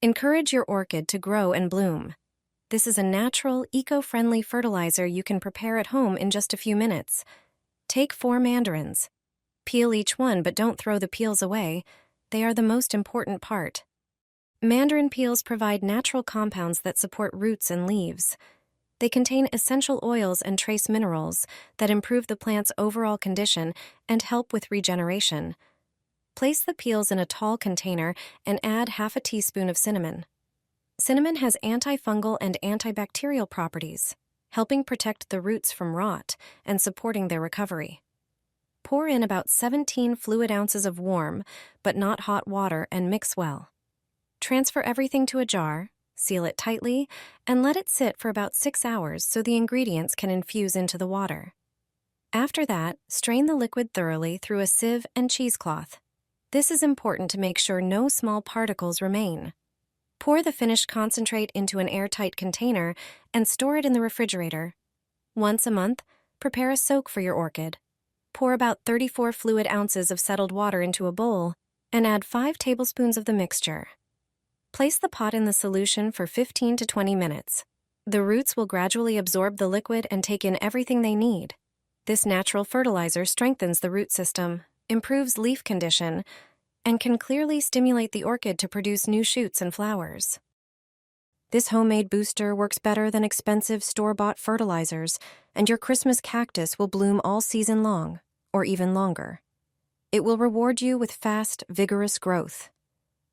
Encourage your orchid to grow and bloom. This is a natural, eco-friendly fertilizer you can prepare at home in just a few minutes. Take 4 mandarins. Peel each one, but don't throw the peels away. They are the most important part. Mandarin peels provide natural compounds that support roots and leaves. They contain essential oils and trace minerals that improve the plant's overall condition and help with regeneration. Place the peels in a tall container and add half a teaspoon of cinnamon. Cinnamon has antifungal and antibacterial properties, helping protect the roots from rot and supporting their recovery. Pour in about 17 fluid ounces of warm, but not hot water and mix well. Transfer everything to a jar, seal it tightly, and let it sit for about 6 hours so the ingredients can infuse into the water. After that, strain the liquid thoroughly through a sieve and cheesecloth. This is important to make sure no small particles remain. Pour the finished concentrate into an airtight container and store it in the refrigerator. Once a month, prepare a soak for your orchid. Pour about 34 fluid ounces of settled water into a bowl and add 5 tablespoons of the mixture. Place the pot in the solution for 15 to 20 minutes. The roots will gradually absorb the liquid and take in everything they need. This natural fertilizer strengthens the root system, improves leaf condition, and can clearly stimulate the orchid to produce new shoots and flowers. This homemade booster works better than expensive store-bought fertilizers, and your Christmas cactus will bloom all season long, or even longer. It will reward you with fast, vigorous growth.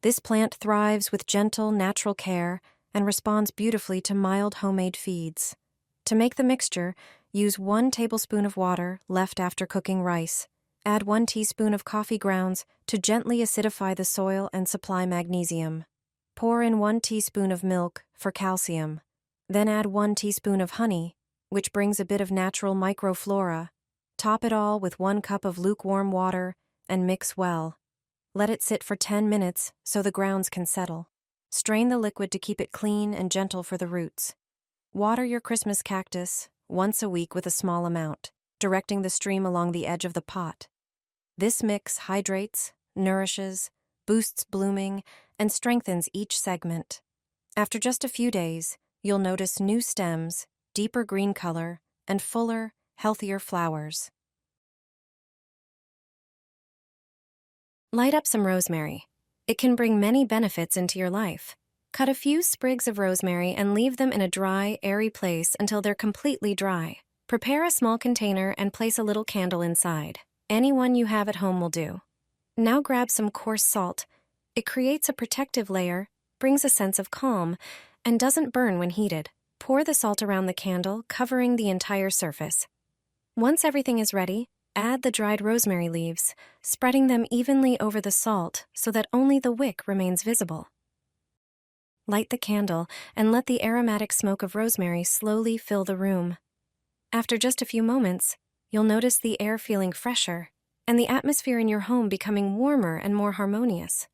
This plant thrives with gentle, natural care and responds beautifully to mild homemade feeds. To make the mixture, use 1 tablespoon of water left after cooking rice. Add 1 teaspoon of coffee grounds to gently acidify the soil and supply magnesium. Pour in 1 teaspoon of milk for calcium. Then add 1 teaspoon of honey, which brings a bit of natural microflora. Top it all with 1 cup of lukewarm water and mix well. Let it sit for 10 minutes so the grounds can settle. Strain the liquid to keep it clean and gentle for the roots. Water your Christmas cactus once a week with a small amount, directing the stream along the edge of the pot. This mix hydrates, nourishes, boosts blooming, and strengthens each segment. After just a few days, you'll notice new stems, deeper green color, and fuller, healthier flowers. Light up some rosemary. It can bring many benefits into your life. Cut a few sprigs of rosemary and leave them in a dry, airy place until they're completely dry. Prepare a small container and place a little candle inside. Any one you have at home will do. Now grab some coarse salt. It creates a protective layer, brings a sense of calm, and doesn't burn when heated. Pour the salt around the candle, covering the entire surface. Once everything is ready, add the dried rosemary leaves, spreading them evenly over the salt so that only the wick remains visible. Light the candle and let the aromatic smoke of rosemary slowly fill the room. After just a few moments, you'll notice the air feeling fresher and the atmosphere in your home becoming warmer and more harmonious.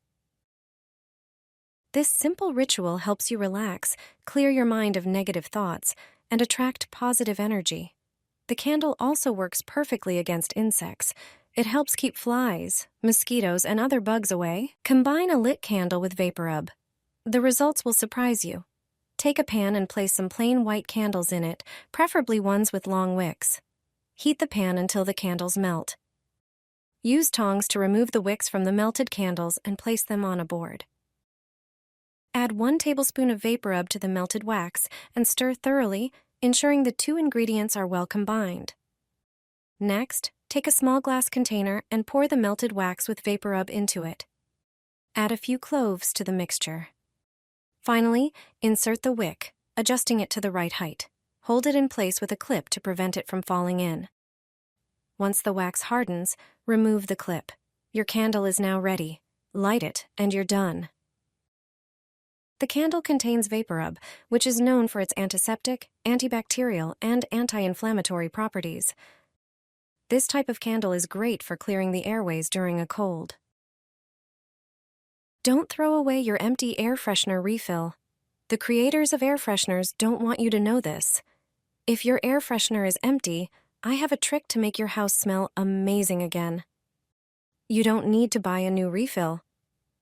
This simple ritual helps you relax, clear your mind of negative thoughts, and attract positive energy. The candle also works perfectly against insects. It helps keep flies, mosquitoes, and other bugs away. Combine a lit candle with VapoRub. The results will surprise you. Take a pan and place some plain white candles in it, preferably ones with long wicks. Heat the pan until the candles melt. Use tongs to remove the wicks from the melted candles and place them on a board. Add 1 tablespoon of VapoRub to the melted wax and stir thoroughly, ensuring the 2 ingredients are well combined. Next, take a small glass container and pour the melted wax with VapoRub into it. Add a few cloves to the mixture. Finally, insert the wick, adjusting it to the right height. Hold it in place with a clip to prevent it from falling in. Once the wax hardens, remove the clip. Your candle is now ready. Light it, and you're done. The candle contains VapoRub, which is known for its antiseptic, antibacterial, and anti-inflammatory properties. This type of candle is great for clearing the airways during a cold. Don't throw away your empty air freshener refill. The creators of air fresheners don't want you to know this. If your air freshener is empty, I have a trick to make your house smell amazing again. You don't need to buy a new refill.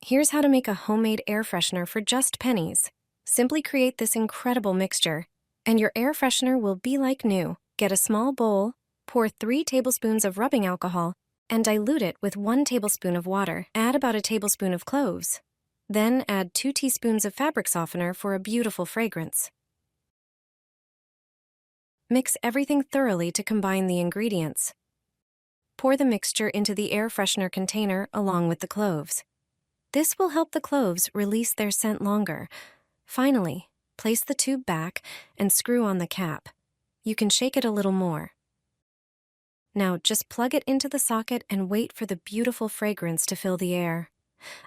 Here's how to make a homemade air freshener for just pennies. Simply create this incredible mixture, and your air freshener will be like new. Get a small bowl, pour 3 tablespoons of rubbing alcohol, and dilute it with 1 tablespoon of water. Add about a tablespoon of cloves. Then add 2 teaspoons of fabric softener for a beautiful fragrance. Mix everything thoroughly to combine the ingredients. Pour the mixture into the air freshener container along with the cloves. This will help the cloves release their scent longer. Finally, place the tube back and screw on the cap. You can shake it a little more. Now just plug it into the socket and wait for the beautiful fragrance to fill the air.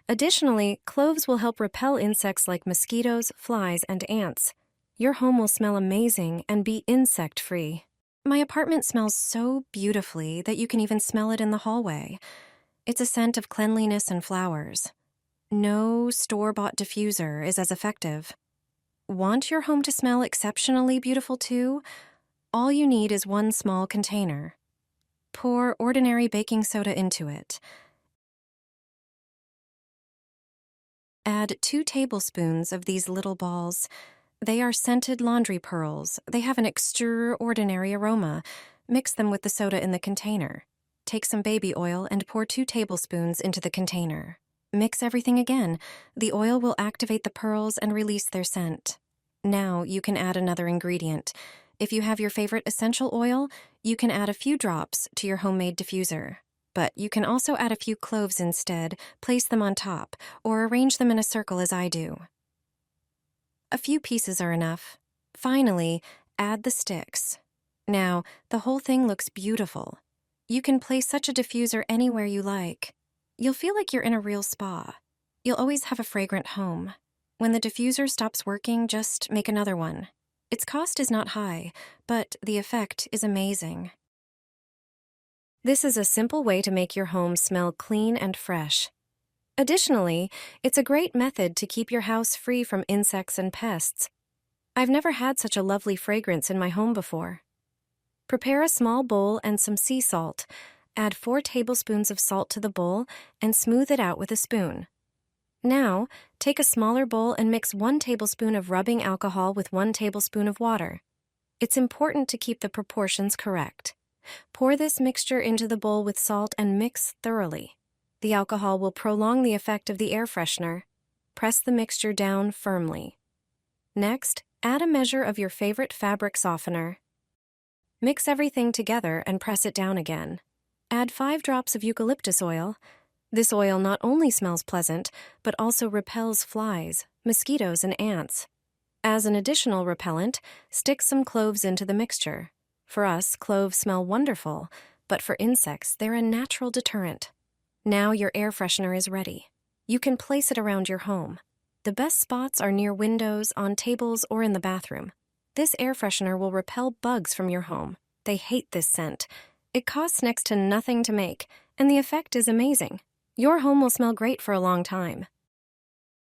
Additionally, cloves will help repel insects like mosquitoes, flies, and ants. Your home will smell amazing and be insect-free. My apartment smells so beautifully that you can even smell it in the hallway. It's a scent of cleanliness and flowers. No store-bought diffuser is as effective. Want your home to smell exceptionally beautiful too? All you need is 1 small container. Pour ordinary baking soda into it. Add 2 tablespoons of these little balls. They are scented laundry pearls. They have an extraordinary aroma. Mix them with the soda in the container. Take some baby oil and pour 2 tablespoons into the container. Mix everything again. The oil will activate the pearls and release their scent. Now you can add another ingredient. If you have your favorite essential oil, you can add a few drops to your homemade diffuser. But you can also add a few cloves instead, place them on top, or arrange them in a circle as I do. A few pieces are enough. Finally, add the sticks. Now, the whole thing looks beautiful. You can place such a diffuser anywhere you like. You'll feel like you're in a real spa. You'll always have a fragrant home. When the diffuser stops working, just make another one. Its cost is not high, but the effect is amazing. This is a simple way to make your home smell clean and fresh. Additionally, it's a great method to keep your house free from insects and pests. I've never had such a lovely fragrance in my home before. Prepare a small bowl and some sea salt. Add 4 tablespoons of salt to the bowl and smooth it out with a spoon. Now, take a smaller bowl and mix 1 tablespoon of rubbing alcohol with 1 tablespoon of water. It's important to keep the proportions correct. Pour this mixture into the bowl with salt and mix thoroughly. The alcohol will prolong the effect of the air freshener. Press the mixture down firmly. Next, add a measure of your favorite fabric softener. Mix everything together and press it down again. Add 5 drops of eucalyptus oil. This oil not only smells pleasant, but also repels flies, mosquitoes, and ants. As an additional repellent, stick some cloves into the mixture. For us, cloves smell wonderful, but for insects, they're a natural deterrent. Now your air freshener is ready. You can place it around your home. The best spots are near windows, on tables, or in the bathroom. This air freshener will repel bugs from your home. They hate this scent. It costs next to nothing to make, and the effect is amazing. Your home will smell great for a long time.